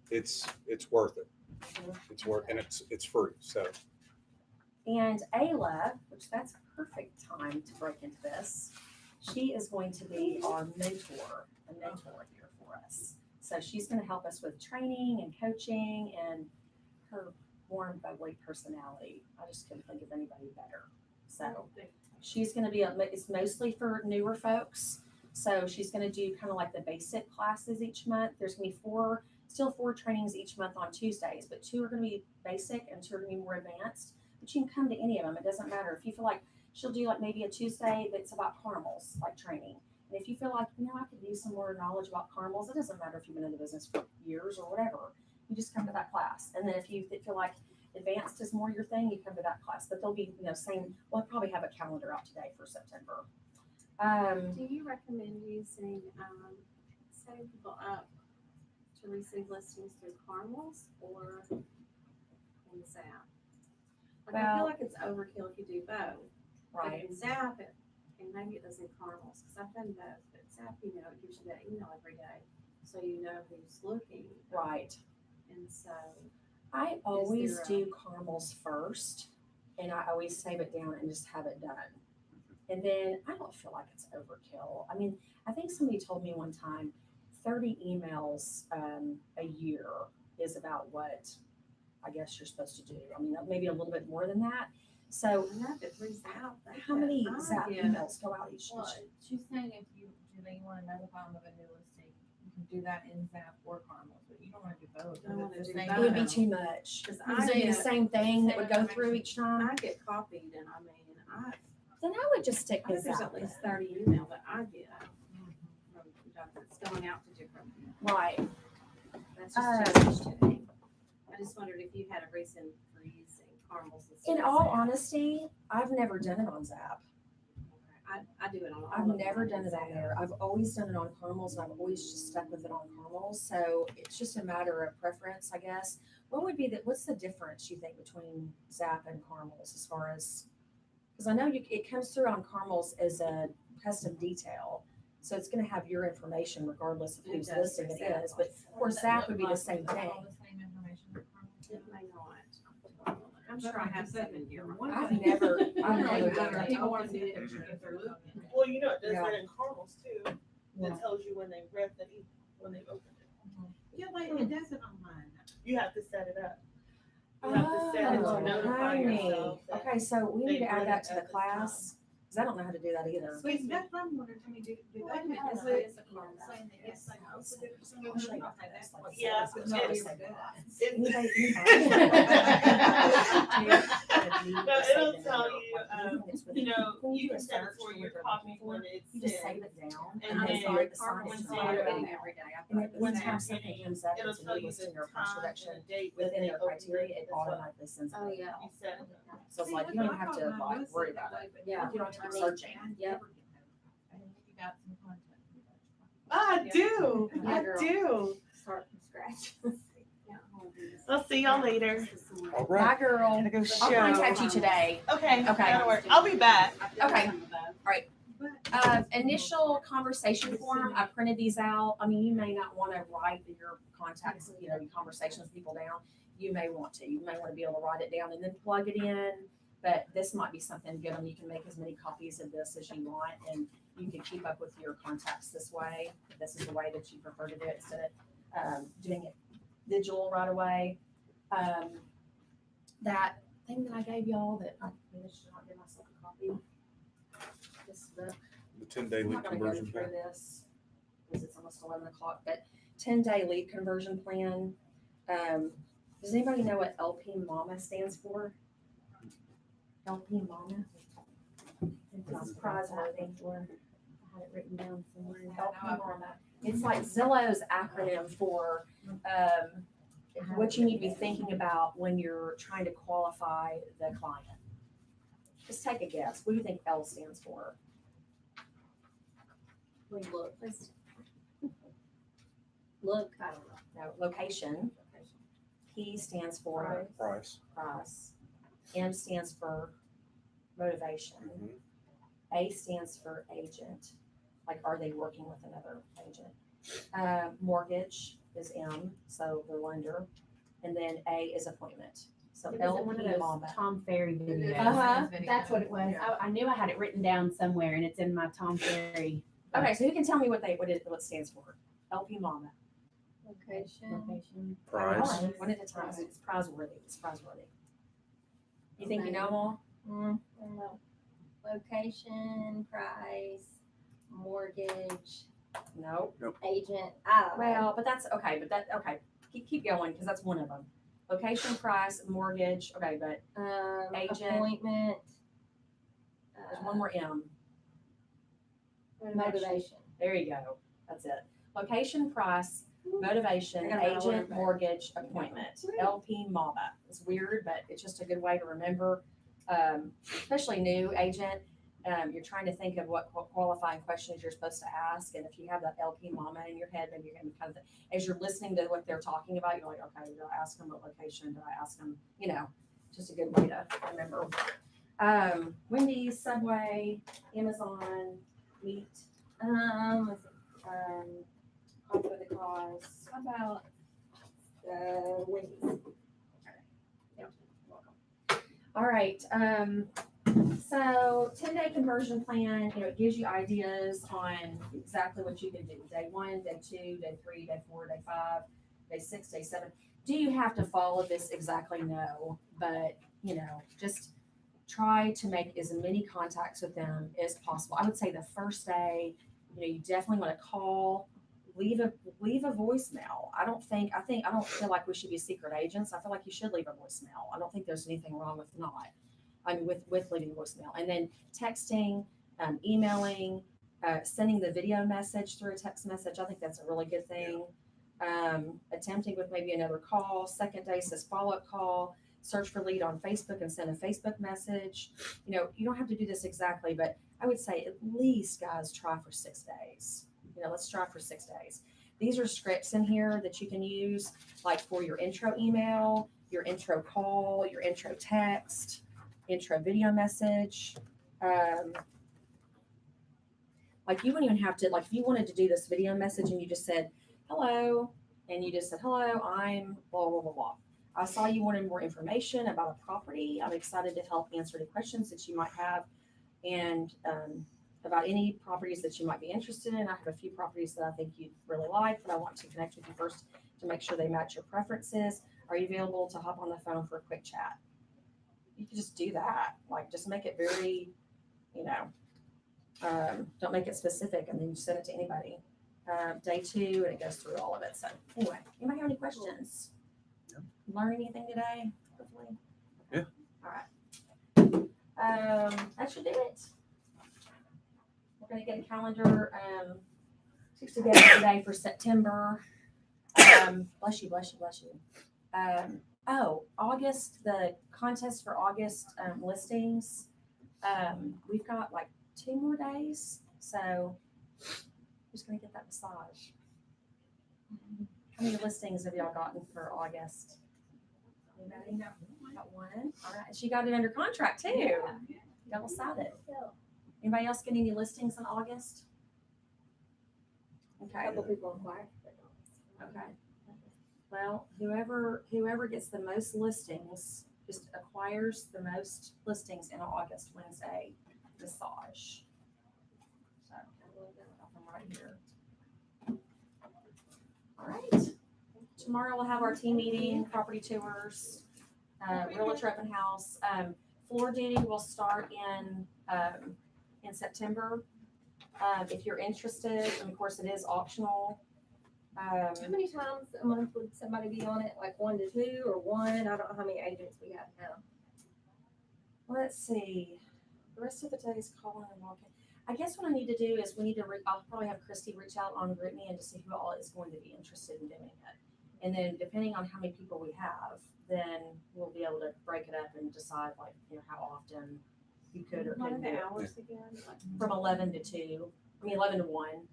[SPEAKER 7] it's worth it.
[SPEAKER 1] Mhm.
[SPEAKER 7] It's worth, and it's free. So
[SPEAKER 1] And Ayla, which that's a perfect time to break into this, she is going to be our mentor here for us. So she's going to help us with training and coaching, and her warm, bubbly personality. I just couldn't think of anybody better. So she's going to be, it's mostly for newer folks. So she's going to do kind of like the basic classes each month. There's going to be still four trainings each month on Tuesdays, but 2 are going to be basic and 2 are going to be more advanced. But you can come to any of them. It doesn't matter. If you feel like she'll do like maybe a Tuesday that's about Carmels, like training. And if you feel like, I could use some more knowledge about Carmels, it doesn't matter if you've been in the business for years or whatever. You just come to that class. And then if you feel like advanced is more your thing, you come to that class. But they'll be, we'll probably have a calendar out today for September.
[SPEAKER 6] Do you recommend using, setting people up to receive listings through Carmels or in Zap? Like, I
[SPEAKER 1] Well-
[SPEAKER 6] feel like it's overkill if you do both. Like
[SPEAKER 1] Right.
[SPEAKER 6] in Zap, and maybe it does in Carmels, because I've done both, but Zap, it gives you that email every day, so you know who's looking.
[SPEAKER 1] Right.
[SPEAKER 6] And so,
[SPEAKER 1] I always
[SPEAKER 6] there a-
[SPEAKER 1] do caramels first, and I always save it down and just have it done. And then I don't feel like it's overkill. I mean, I think somebody told me one time 30 emails a year is about what I guess you're supposed to do. I mean, maybe a little bit more than that. So,
[SPEAKER 6] I know, but through Zap,
[SPEAKER 1] how many
[SPEAKER 6] I
[SPEAKER 1] Zap
[SPEAKER 6] get-
[SPEAKER 1] emails go out each?
[SPEAKER 10] Well, she's saying if you want to notify them of a new listing, you do that in Zap or Carmel, but you don't wanna do both.
[SPEAKER 6] I don't wanna
[SPEAKER 10] It's the
[SPEAKER 6] do
[SPEAKER 10] same
[SPEAKER 1] It would be
[SPEAKER 10] amount.
[SPEAKER 1] too much.
[SPEAKER 6] Cause
[SPEAKER 1] It would be the same thing that would go through each time.
[SPEAKER 6] I get copied and I mean,
[SPEAKER 1] Then I would just stick
[SPEAKER 6] I
[SPEAKER 1] with
[SPEAKER 6] think there's
[SPEAKER 1] Zap.
[SPEAKER 6] at least 30 email that I get from that's going out to different.
[SPEAKER 1] Right.
[SPEAKER 6] That's just too much to me. I just wondered if you had a reason for using Carmel's instead
[SPEAKER 1] In
[SPEAKER 6] of
[SPEAKER 1] all
[SPEAKER 6] Zap.
[SPEAKER 1] honesty, I've never done it on Zap.
[SPEAKER 6] I do it on all
[SPEAKER 1] I've
[SPEAKER 6] of them
[SPEAKER 1] never done it
[SPEAKER 6] Zap.
[SPEAKER 1] on there. I've always done it on Carmel's, and I've always just stuck with it on Carmel's. So it's just a matter of preference, I guess. What's the difference you think between Zap and Carmel's as far as, because I know it comes through on Carmel's as a custom detail. So it's gonna have your information regardless of
[SPEAKER 6] It
[SPEAKER 1] who's
[SPEAKER 6] does
[SPEAKER 1] listing
[SPEAKER 6] for
[SPEAKER 1] it
[SPEAKER 6] Zap.
[SPEAKER 1] is, but of course Zap would be the same thing.
[SPEAKER 10] All the same information with Carmel.
[SPEAKER 6] It may not. I'm sure I have some in here.
[SPEAKER 1] I've never done it.
[SPEAKER 10] People want to see the picture if they're looking.
[SPEAKER 11] Well, you know, it does
[SPEAKER 1] Yeah.
[SPEAKER 11] that in Carmel's too.
[SPEAKER 1] Yeah.
[SPEAKER 11] It tells you when they read the, when they opened it.
[SPEAKER 10] Yeah, wait, it does it online.
[SPEAKER 11] You have to set it up. You have to set it
[SPEAKER 1] Oh,
[SPEAKER 11] to notify
[SPEAKER 1] honey.
[SPEAKER 11] yourself. that
[SPEAKER 1] Okay, so we need to
[SPEAKER 11] they
[SPEAKER 1] add
[SPEAKER 11] read
[SPEAKER 1] that
[SPEAKER 11] it
[SPEAKER 1] to the
[SPEAKER 11] at the
[SPEAKER 1] class, because I don't know how to do that either.
[SPEAKER 10] Wait, that's what I'm wondering, do they
[SPEAKER 6] Wait a minute,
[SPEAKER 10] have
[SPEAKER 6] is
[SPEAKER 10] it
[SPEAKER 6] it-
[SPEAKER 10] saying that yes, I know, so there's some
[SPEAKER 1] I'll show you.
[SPEAKER 10] of them that's what it
[SPEAKER 11] Yeah,
[SPEAKER 10] says, but
[SPEAKER 11] it's-
[SPEAKER 10] not every
[SPEAKER 11] It-
[SPEAKER 1] No,
[SPEAKER 11] it'll tell you, you can set it for your copy when it's
[SPEAKER 1] You just
[SPEAKER 11] sent.
[SPEAKER 1] save it down,
[SPEAKER 11] And
[SPEAKER 1] and then
[SPEAKER 11] then
[SPEAKER 1] you assign
[SPEAKER 11] Carmen
[SPEAKER 1] it to
[SPEAKER 11] said-
[SPEAKER 1] the
[SPEAKER 6] every day.
[SPEAKER 1] And then one
[SPEAKER 11] When
[SPEAKER 1] time
[SPEAKER 11] you're
[SPEAKER 1] something
[SPEAKER 11] getting-
[SPEAKER 1] comes up,
[SPEAKER 11] It'll
[SPEAKER 1] it's a
[SPEAKER 11] tell
[SPEAKER 1] new
[SPEAKER 11] you
[SPEAKER 1] list in
[SPEAKER 11] the
[SPEAKER 1] your
[SPEAKER 11] time
[SPEAKER 1] cost
[SPEAKER 11] and
[SPEAKER 1] reduction,
[SPEAKER 11] the date that
[SPEAKER 1] within
[SPEAKER 11] they
[SPEAKER 1] your
[SPEAKER 11] opened
[SPEAKER 1] criteria, it
[SPEAKER 11] as well.
[SPEAKER 1] automatically sends it.
[SPEAKER 6] Oh, yeah.
[SPEAKER 11] You set it up.
[SPEAKER 1] So it's like, you don't even have to like worry about it.
[SPEAKER 6] Yeah.
[SPEAKER 1] You don't have to keep searching.
[SPEAKER 6] Yep.
[SPEAKER 10] I think you got some content.
[SPEAKER 11] I do,
[SPEAKER 6] Yeah,
[SPEAKER 11] I
[SPEAKER 6] girl.
[SPEAKER 11] do.
[SPEAKER 6] Start from scratch.
[SPEAKER 11] I'll see y'all later.
[SPEAKER 7] All
[SPEAKER 1] Bye,
[SPEAKER 7] right.
[SPEAKER 1] girl.
[SPEAKER 11] Gotta go
[SPEAKER 1] I'll
[SPEAKER 11] show.
[SPEAKER 1] contact you today.
[SPEAKER 11] Okay,
[SPEAKER 1] Okay.
[SPEAKER 11] that'll work. I'll be back.
[SPEAKER 1] Okay. Initial conversation form, I printed these out. I mean, you may not want to write your contacts, your conversations with people down. You may want to. You may want to be able to write it down and then plug it in. But this might be something good. I mean, you can make as many copies of this as you want, and you can keep up with your contacts this way. This is the way that you prefer to do it instead of doing it digital right away. That thing that I gave y'all that I maybe should not give myself a copy. This book.
[SPEAKER 7] The 10-day
[SPEAKER 1] I'm
[SPEAKER 7] lead
[SPEAKER 1] not gonna go
[SPEAKER 7] conversion
[SPEAKER 1] through
[SPEAKER 7] plan.
[SPEAKER 1] this because it's almost 11 o'clock, but 10-day lead conversion plan. Does anybody know what LP Mama stands for? LP Mama? It's prize worthy. I had it written down somewhere. LP Mama. It's like Zillow's acronym for what you need to be thinking about when you're trying to qualify the client. Just take a guess. What do you think L stands for?
[SPEAKER 6] We look. Look, I don't know.
[SPEAKER 1] No, location. P stands for
[SPEAKER 7] Price.
[SPEAKER 1] price. M stands for motivation.
[SPEAKER 7] Mhm.
[SPEAKER 1] A stands for agent. Like, are they working with another agent? Mortgage is M, so the lender. And then A is appointment. So
[SPEAKER 9] It was in one of
[SPEAKER 1] LP
[SPEAKER 9] those
[SPEAKER 1] Mama.
[SPEAKER 9] Tom Ferry videos.
[SPEAKER 1] Uh-huh.
[SPEAKER 9] That's what it was. I knew I had it written down somewhere, and it's in my Tom Ferry.
[SPEAKER 1] Okay, so who can tell me what it stands for? LP Mama.
[SPEAKER 6] Location.
[SPEAKER 9] Location.
[SPEAKER 7] Price.
[SPEAKER 1] One at a time. It's prize worthy. It's prize worthy. You think you know them all?
[SPEAKER 6] I don't know. Location, price, mortgage,
[SPEAKER 1] No.
[SPEAKER 6] agent. I don't know.
[SPEAKER 1] Well, but that's okay. Okay. Keep going because that's one of them. Location, price, mortgage. Okay, but agent.
[SPEAKER 6] Appointment.
[SPEAKER 1] there's one more M.
[SPEAKER 6] Motivation.
[SPEAKER 1] There you go. That's it. Location, price, motivation,
[SPEAKER 6] I got that one
[SPEAKER 1] agent,
[SPEAKER 6] back.
[SPEAKER 1] mortgage, appointment. LP Mama. It's weird, but it's just a good way to remember. Especially new agent. You're trying to think of what qualifying questions you're supposed to ask, and if you have that LP Mama in your head, then you're going to kind of, as you're listening to what they're talking about, you're like, okay, do I ask them what location? Do I ask them? Just a good way to remember. Wendy's, Subway, Amazon, Meat, Coffee with the Cause.
[SPEAKER 6] How about Wendy's?
[SPEAKER 1] Yep, welcome. All right. So 10-day conversion plan, it gives you ideas on exactly what you can do. Day 1, day 2, day 3, day 4, day 5, day 6, day 7. Do you have to follow this exactly? No, but just try to make as many contacts with them as possible. I would say the first day, you definitely want to call leave a voicemail. I don't feel like we should be secret agents. I feel like you should leave a voicemail. I don't think there's anything wrong with not. I mean, with leaving a voicemail, and then texting, emailing, sending the video message through a text message. I think that's a really good thing. Attempting with maybe another call. Second day says follow-up call. Search for lead on Facebook and send a Facebook message. You know, you don't have to do this exactly, but I would say at least, guys, try for 6 days. You know, let's try for 6 days. These are scripts in here that you can use, like for your intro email, your intro call, your intro text, intro video message. Like you wouldn't even have to, like if you wanted to do this video message and you just said, hello, and you just said, hello, I'm blah, blah, blah, blah. I saw you wanted more information about a property. I'm excited to help answer the questions that you might have and about any properties that you might be interested in. I have a few properties that I think you'd really like, but I want to connect with you first to make sure they match your preferences. Are you available to hop on the phone for a quick chat? You can just do that. Like, just make it very, you know, don't make it specific and then you send it to anybody. Day 2, and it goes through all of it. So anyway, anybody have any questions? Learn anything today? Hopefully.
[SPEAKER 7] Yeah.
[SPEAKER 1] All right. That should do it. We're gonna get a calendar together today for September. Bless you. August, the contest for August listings. We've got like 2 more days, so who's gonna get that massage? How many listings have y'all gotten for August? Anybody? Got 1. All right, she got it under contract too. Double sided. Anybody else get any listings in August?
[SPEAKER 3] A
[SPEAKER 1] Okay.
[SPEAKER 3] couple people inquired.
[SPEAKER 1] Okay. Well, whoever gets the most listings just acquires the most listings in August Wednesday massage. So I'm right here. All right. Tomorrow we'll have our team meeting, property tours, realtor open house. Floor duty will start in September. If you're interested, and of course it is optional.
[SPEAKER 3] How many times a month would somebody be on it? Like 1 to 2 or 1? I don't know how many agents we have now.
[SPEAKER 1] Let's see. The rest of the day is calling and walking. I guess what I need to do is I'll probably have Christy reach out on GroupMe and to see who all is going to be interested in doing it. And then depending on how many people we have, then we'll be able to break it up and decide like, you know, how often you could or
[SPEAKER 6] What are
[SPEAKER 1] couldn't
[SPEAKER 6] the
[SPEAKER 1] do it.
[SPEAKER 6] hours again?
[SPEAKER 1] From 11 to 2. I mean, 11 to 1.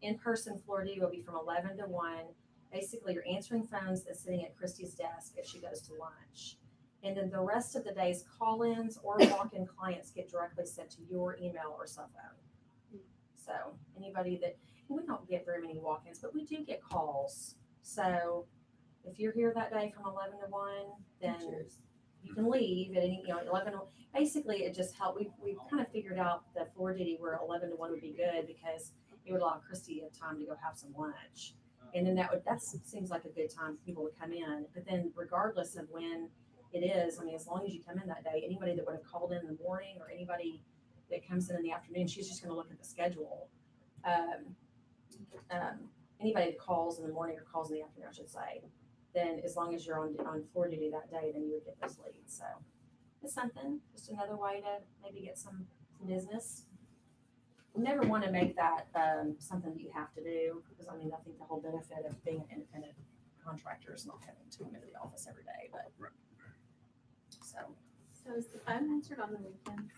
[SPEAKER 1] In-person floor duty will be from 11 to 1. Basically, you're answering phones and sitting at Christy's desk if she goes to lunch. And then the rest of the day's call-ins or walk-in clients get directly sent to your email or cell phone. So anybody that, we don't get very many walk-ins, but we do get calls. So if you're here that day from 11 to 1, then you can leave at any, 11 to, basically it just helped. We kind of figured out the floor duty where 11 to 1 would be good because it would allow Christy time to go have some lunch. And then that seems like a good time for people to come in. But then regardless of when it is, I mean, as long as you come in that day, anybody that would have called in the morning or anybody that comes in the afternoon, she's just going to look at the schedule. Anybody that calls in the morning or calls in the afternoon, I should say, then as long as you're on floor duty that day, then you would get those leads. So it's something, just another way to maybe get some business. We never want to make that something that you have to do because I mean, I think the whole benefit of being an independent contractor is not having to come into the office every day, but
[SPEAKER 7] Right.
[SPEAKER 1] so
[SPEAKER 6] So is the phone answered on the weekends?